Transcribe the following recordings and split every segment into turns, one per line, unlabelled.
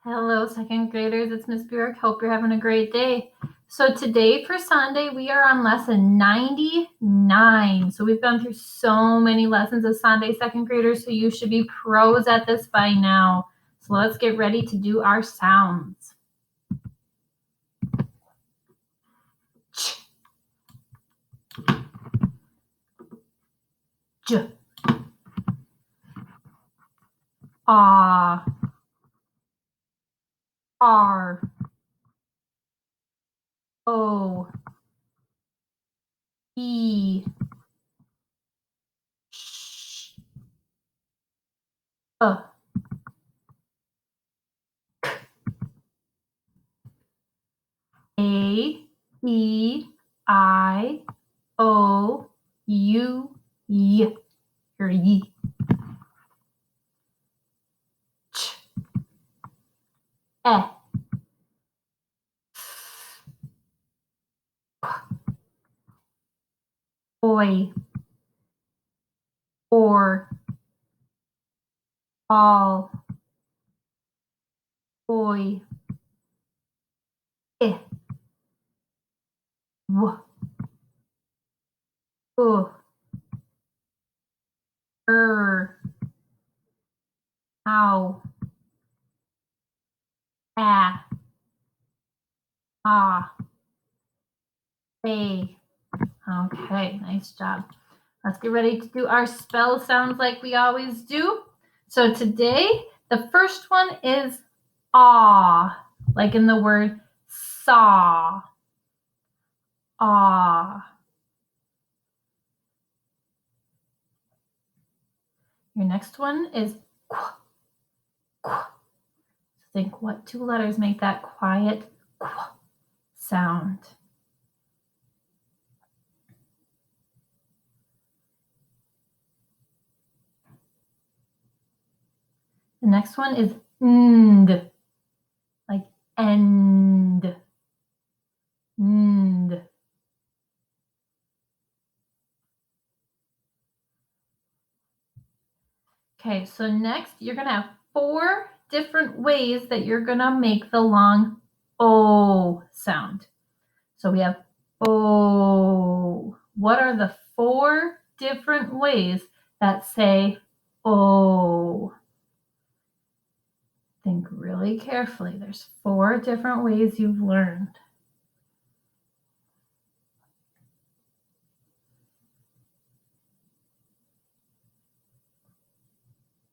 Hello, second graders. It's Miss Burek. Hope you're having a great day. So today for Sunday, we are on lesson 99. So we've gone through so many lessons of Sunday, second graders, so you should be pros at this by now. So let's get ready to do our sounds. Ch. J. Ah. R. O. E. Sh. A. A. E. I. O. U. Y. Or ye. Ch. E. Oi. Or. All. Oi. I. W. U. Ow. Ah. Ah. A. Okay, nice job. Let's get ready to do our spell sounds like we always do. So today, the first one is aw, like in the word saw. Aw. Your next one is qu. Qu. So think what two letters make that quiet qu sound? The next one is nd, like end. Nd. Okay, so next you're going to have 4 different ways that you're going to make the long O sound. So we have O. What are the 4 different ways that say O? Think really carefully. There's 4 different ways you've learned.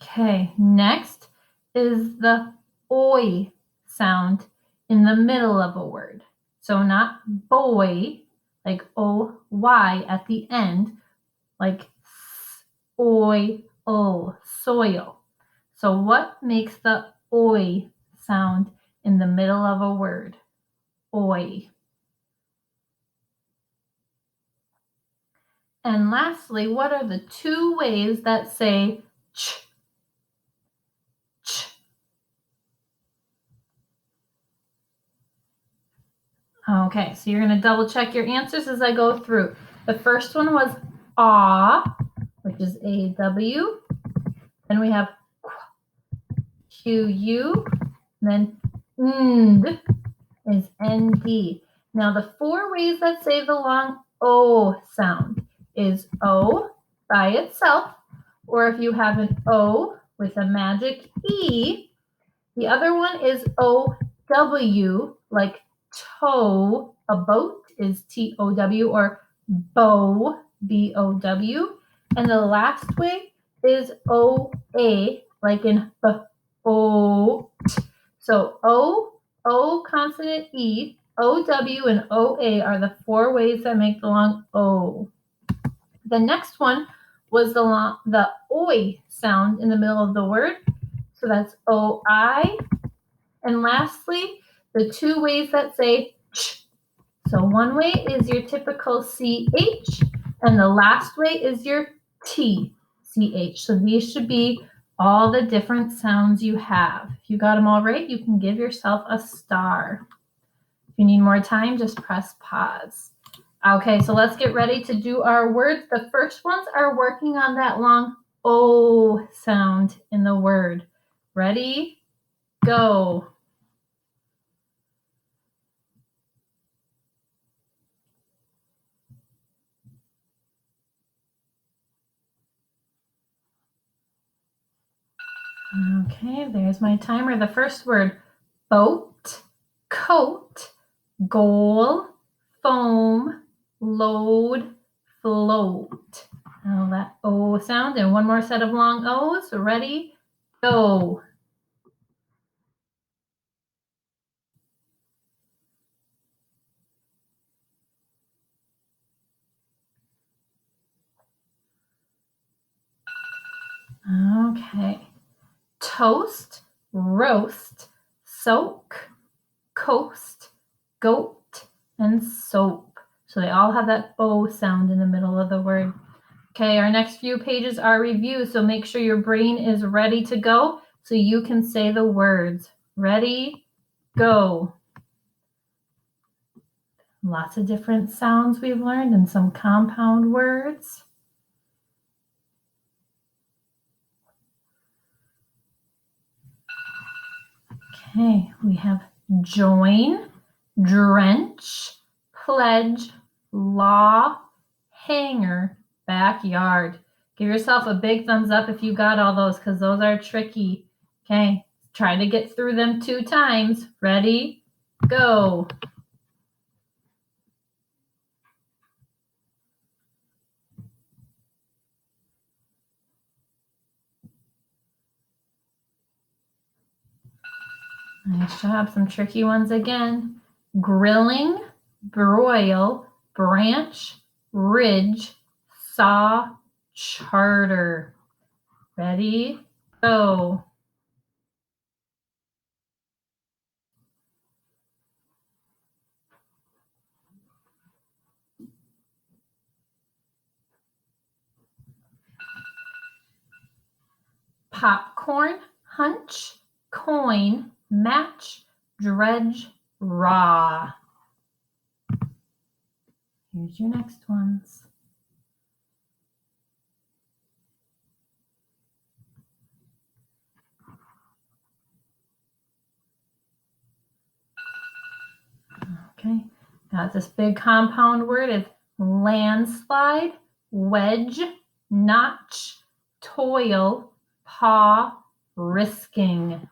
Okay, next is the oi sound in the middle of a word. So not boy, like O-Y at the end, like oi, o, soil. So what makes the oi sound in the middle of a word? Oi. And lastly, what are the 2 ways that say ch? Ch. Okay, so you're going to double check your answers as I go through. The first one was aw, which is A-W. Then we have Q-U. Then nd is N-D. Now the 4 ways that say the long O sound is O by itself, or if you have an O with a magic E. The other one is O-W, like tow, a boat is T-O-W, or bow, B-O-W. And the last way is O-A, like in o. So O consonant E, O-W, and O-A are the 4 ways that make the long O. The next one was the oi sound in the middle of the word. So that's O-I. And lastly, the 2 ways that say ch. So one way is your typical CH, and the last way is your TCH. So these should be all the different sounds you have. If you got them all right, you can give yourself a star. If you need more time, just press pause. Okay, so let's get ready to do our words. The first ones are working on that long O sound in the word. Ready? Go. Okay, there's my timer. The first word, boat, coat, goal, foam, load, float. Now that O sound and one more set of long O's. Ready? Go. Okay. Toast, roast, soak, coast, goat, and soap. So they all have that O sound in the middle of the word. Okay, our next few pages are review, so make sure your brain is ready to go so you can say the words. Ready, go. Lots of different sounds we've learned and some compound words. Okay, we have join, drench, pledge, law, hanger, backyard. Give yourself a big thumbs up if you got all those because those are tricky. Okay, try to get through them 2 times. Ready, go. Nice job. Some tricky ones again. Grilling, broil, branch, ridge, saw, charter. Ready, go. Popcorn, hunch, coin, match, dredge, raw. Here's your next ones. Okay, got this big compound word. It's landslide, wedge, notch, toil, paw, risking.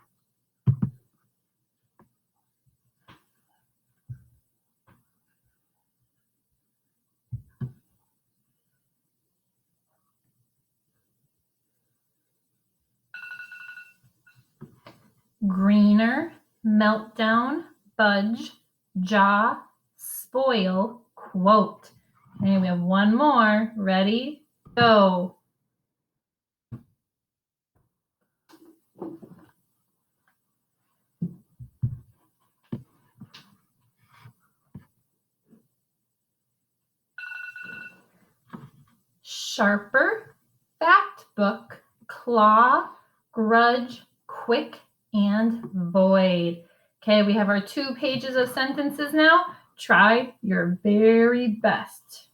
Greener, meltdown, budge, jaw, spoil, quote. Okay, we have one more. Ready, go. Sharper, fact book, claw, grudge, quick, and void. Okay, we have our 2 pages of sentences now. Try your very best.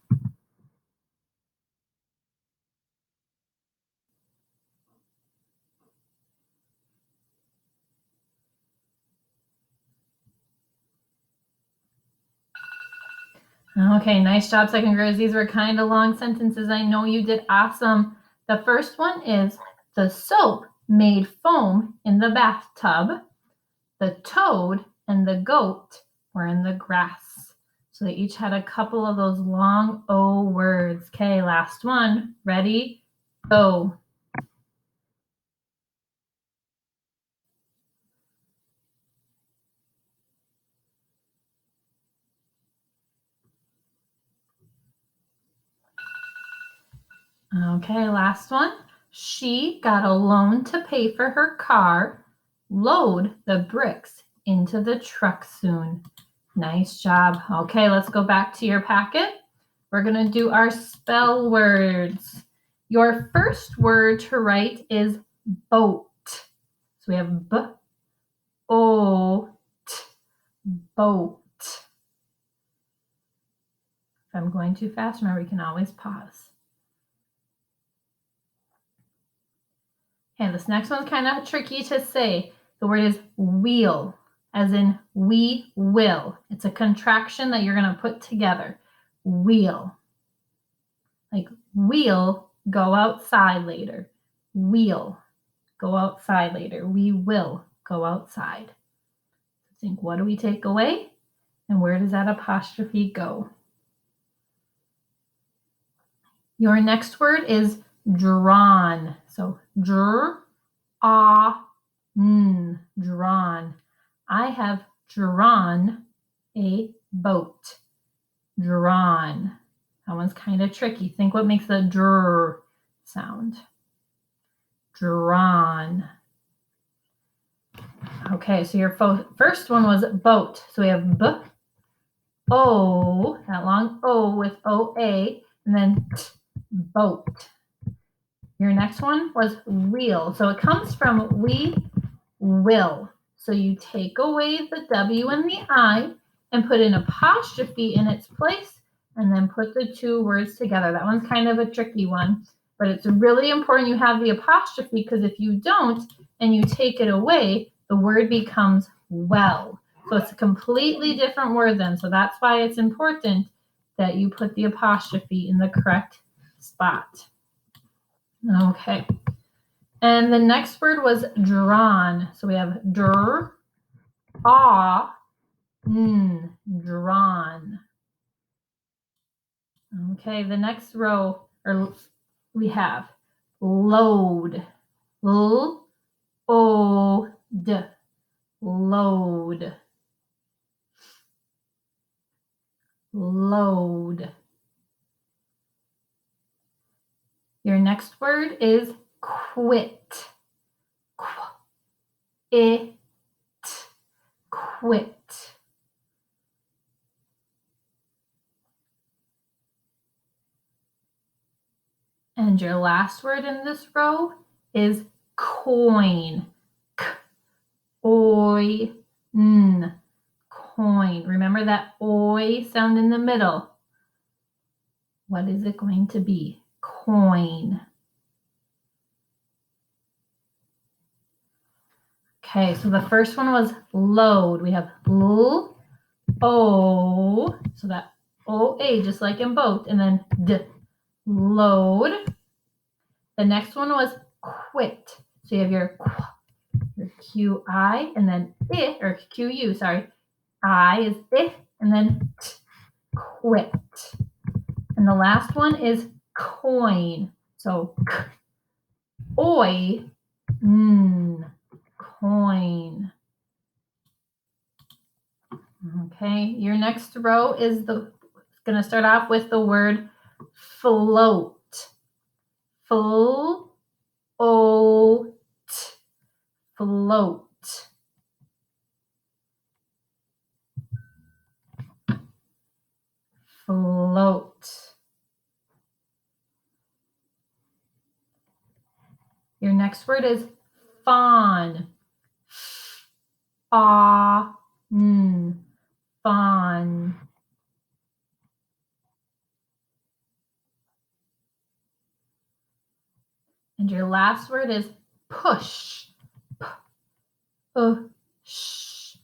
Okay, nice job, second graders. These were kind of long sentences. I know you did awesome. The first one is the soap made foam in the bathtub. The toad and the goat were in the grass. So they each had a couple of those long O words. Okay, last one. Ready? Go. Okay, last one. She got a loan to pay for her car. Load the bricks into the truck soon. Nice job. Okay, let's go back to your packet. We're going to do our spell words. Your first word to write is boat. So we have B, O, T, boat. If I'm going too fast, remember you can always pause. Okay, this next one's kind of tricky to say. The word is wheel, as in we will. It's a contraction that you're going to put together. Wheel. Like we'll go outside later. We'll go outside later. We will go outside. Think, what do we take away? And where does that apostrophe go? Your next word is drawn. So drawn. I have drawn a boat. Drawn. That one's kind of tricky. Think what makes the dr sound. Drawn. Okay, so your first one was boat. So we have b, o, that long o with o-a, and then t, boat. Your next one was wheel. So it comes from we will. So you take away the W and the I and put an apostrophe in its place and then put the two words together. That one's kind of a tricky one, but it's really important you have the apostrophe because if you don't and you take it away, the word becomes well. So it's a completely different word then. So that's why it's important that you put the apostrophe in the correct spot. Okay. And the next word was drawn. So we have drawn. Okay, the next row we have load. L-O-D. Load. Load. Your next word is quit. Quit. And your last word in this row is coin. K-oi-n. Coin. Remember that oi sound in the middle. What is it going to be? Coin. Okay, so the first one was load. We have L, O, so that O-A, just like in boat, and then D, load. The next one was quit. So you have your Q-I, and then I, or Q-U, sorry. I is I, and then T, quit. And the last one is coin. So oi, coin. Okay, your next row is going to start off with the word float. Float. Float. Float. Your next word is fawn. Fawn. And your last word is push. Push.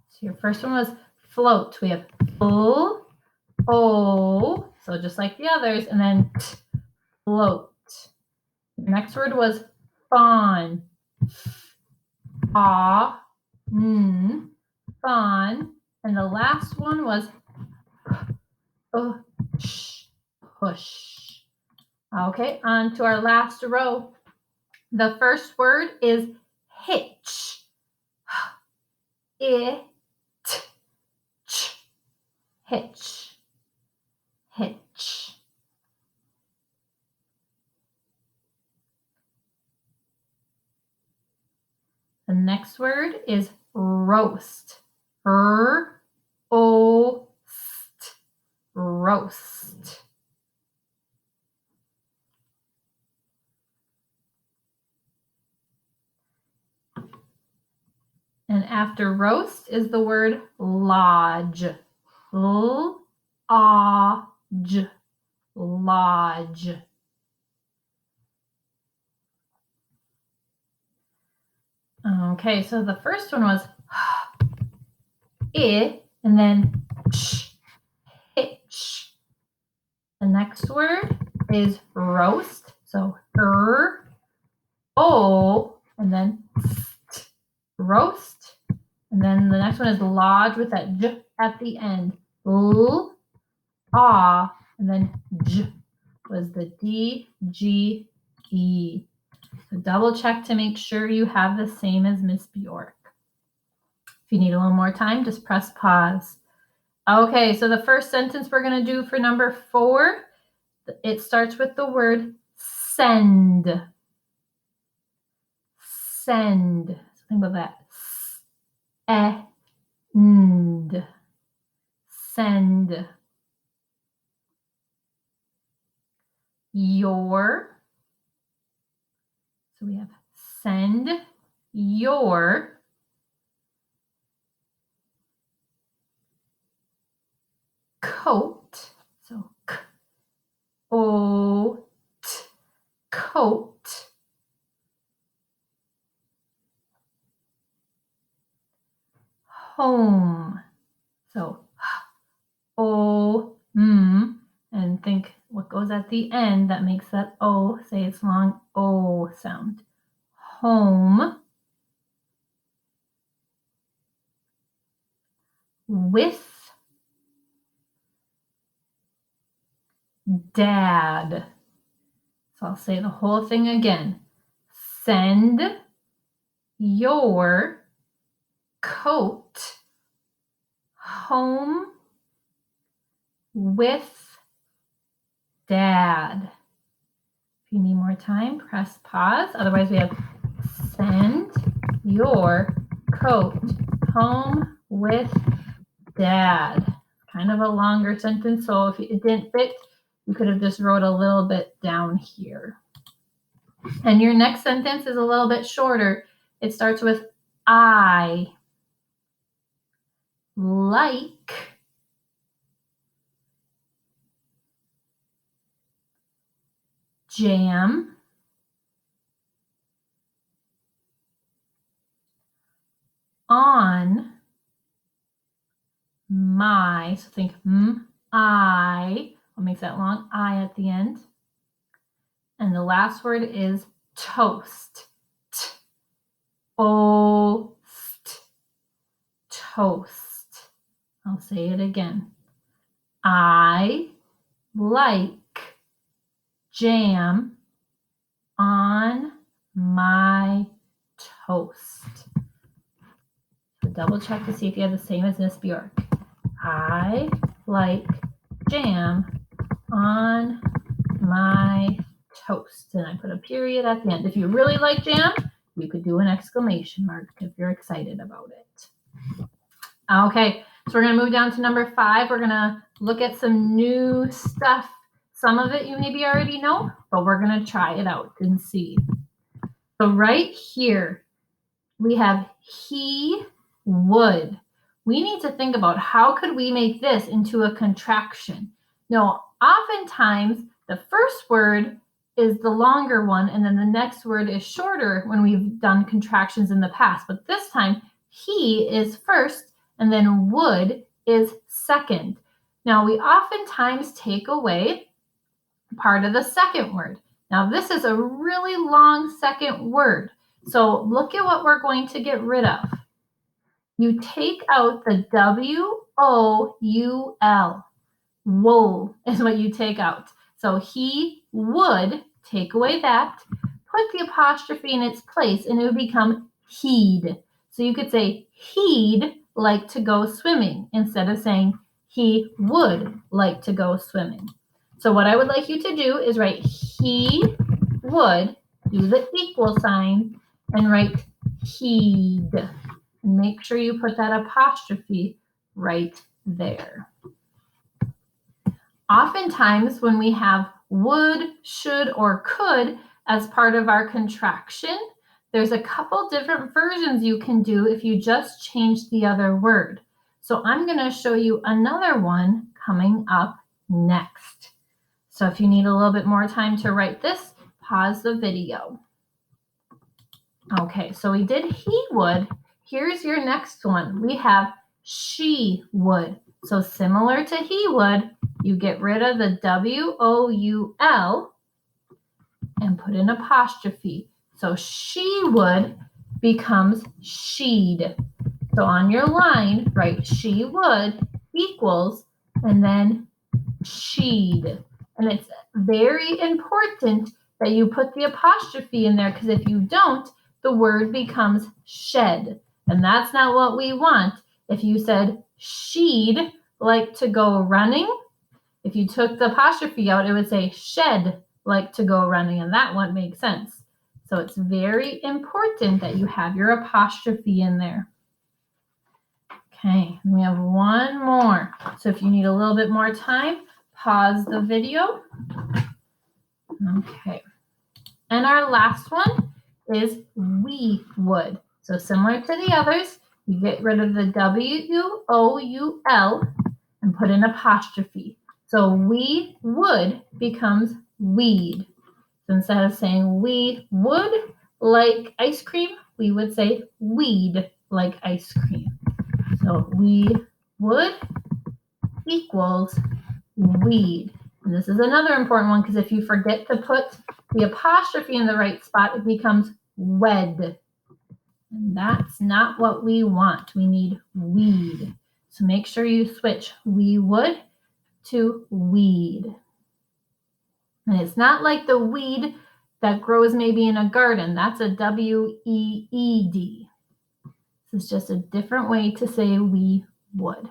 So your first one was float. We have full, o, so just like the others, and then t, float. The next word was fawn. Fawn. And the last one was push. Okay, on to our last row. The first word is hitch. Hitch. Hitch. The next word is roast. Roast. And after roast is the word lodge. Lodge. Lodge. Okay, so the first one was I, and then hitch. The next word is roast. So o, and then roast. And then the next one is lodge with that j at the end. L, ah, and then j was the D, G, E. So double check to make sure you have the same as Miss Bjork. If you need a little more time, just press pause. Okay, so the first sentence we're going to do for number 4, it starts with the word send. Send. So think about that. End. Send. Your. So we have send your coat. So o t, coat. Home. So o and think what goes at the end that makes that o, say it's long o sound. Home. With dad. So I'll say the whole thing again. Send your coat home with dad. If you need more time, press pause. Otherwise, we have send your coat home with dad. Kind of a longer sentence, so if it didn't fit, you could have just wrote a little bit down here. And your next sentence is a little bit shorter. It starts with I like jam on my, so think I, what makes that long I at the end. And the last word is toast. Toast. Toast. I'll say it again. I like jam on my toast. So double check to see if you have the same as Miss Bjork. I like jam on my toast. And I put a period at the end. If you really like jam, you could do an exclamation mark if you're excited about it. Okay, so we're going to move down to number 5. We're going to look at some new stuff. Some of it you maybe already know, but we're going to try it out and see. So right here, we have he would. We need to think about how could we make this into a contraction. Now, oftentimes, the first word is the longer one, and then the next word is shorter when we've done contractions in the past. But this time, he is first, and then would is second. Now, we oftentimes take away part of the second word. Now, this is a really long second word. So look at what we're going to get rid of. You take out the W-O-U-L. Wool is what you take out. So he would take away that, put the apostrophe in its place, and it would become he'd. So you could say he'd like to go swimming instead of saying he would like to go swimming. So what I would like you to do is write he would, do the equal sign, and write he'd. And make sure you put that apostrophe right there. Oftentimes when we have would, should, or could as part of our contraction, there's a couple different versions you can do if you just change the other word. So I'm going to show you another one coming up next. So if you need a little bit more time to write this, pause the video. Okay, so we did he would. Here's your next one. We have she would. So similar to he would, you get rid of the W-O-U-L and put an apostrophe. So she would becomes she'd. So on your line, write she would equals, and then she'd. And it's very important that you put the apostrophe in there, because if you don't, the word becomes shed. And that's not what we want. If you said she'd like to go running, if you took the apostrophe out, it would say shed like to go running, and that wouldn't make sense. So it's very important that you have your apostrophe in there. Okay, we have one more. So if you need a little bit more time, pause the video. Okay. And our last one is we would. So similar to the others, you get rid of the W-O-U-L and put an apostrophe. So we would becomes we'd. So instead of saying we would like ice cream, we would say we'd like ice cream. So we would equals we'd. And this is another important one, because if you forget to put the apostrophe in the right spot, it becomes wed. And that's not what we want. We need weed. So make sure you switch we would to weed. And it's not like the weed that grows maybe in a garden. That's a W-E-E-D. This is just a different way to say we would.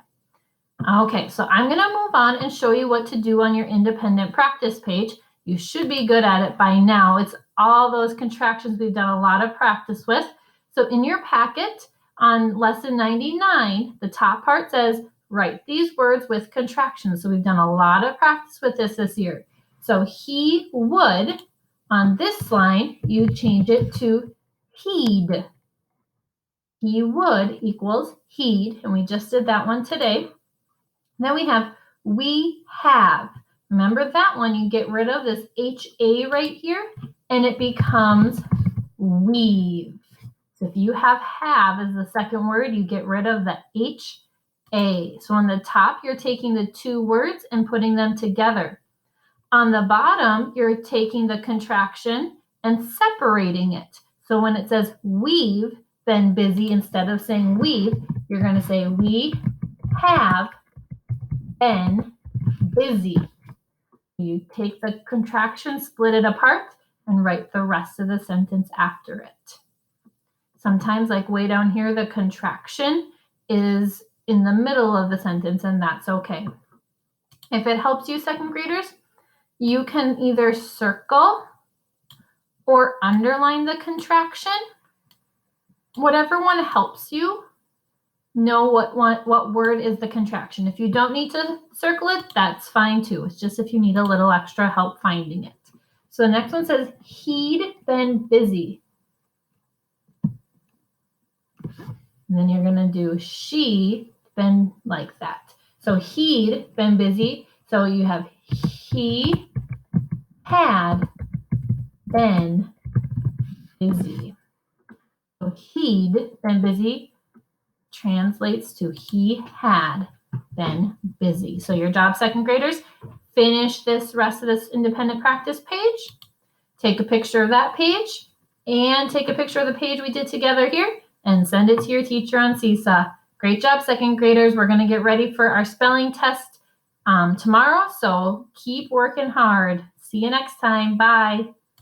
Okay, so I'm going to move on and show you what to do on your independent practice page. You should be good at it by now. It's all those contractions we've done a lot of practice with. So in your packet on lesson 99, the top part says, write these words with contractions. So we've done a lot of practice with this year. So he would, on this line, you change it to he'd. He would equals he'd, and we just did that one today. Then we have we have. Remember that one, you get rid of this HA right here, and it becomes weave. So if you have as the second word, you get rid of the HA. So on the top, you're taking the two words and putting them together. On the bottom, you're taking the contraction and separating it. So when it says we've been busy, instead of saying we've, you're going to say we have been busy. You take the contraction, split it apart, and write the rest of the sentence after it. Sometimes, like way down here, the contraction is in the middle of the sentence, and that's okay. If it helps you, second graders, you can either circle or underline the contraction. Whatever one helps you. Know what word is the contraction. If you don't need to circle it, that's fine too. It's just if you need a little extra help finding it. So the next one says, he'd been busy. And then you're going to do she been like that. So he'd been busy. So you have he had been busy. So he'd been busy translates to he had been busy. So your job, second graders, finish this rest of this independent practice page, take a picture of that page, and take a picture of the page we did together here, and send it to your teacher on Seesaw. Great job, second graders. We're going to get ready for our spelling test tomorrow, so keep working hard. See you next time. Bye.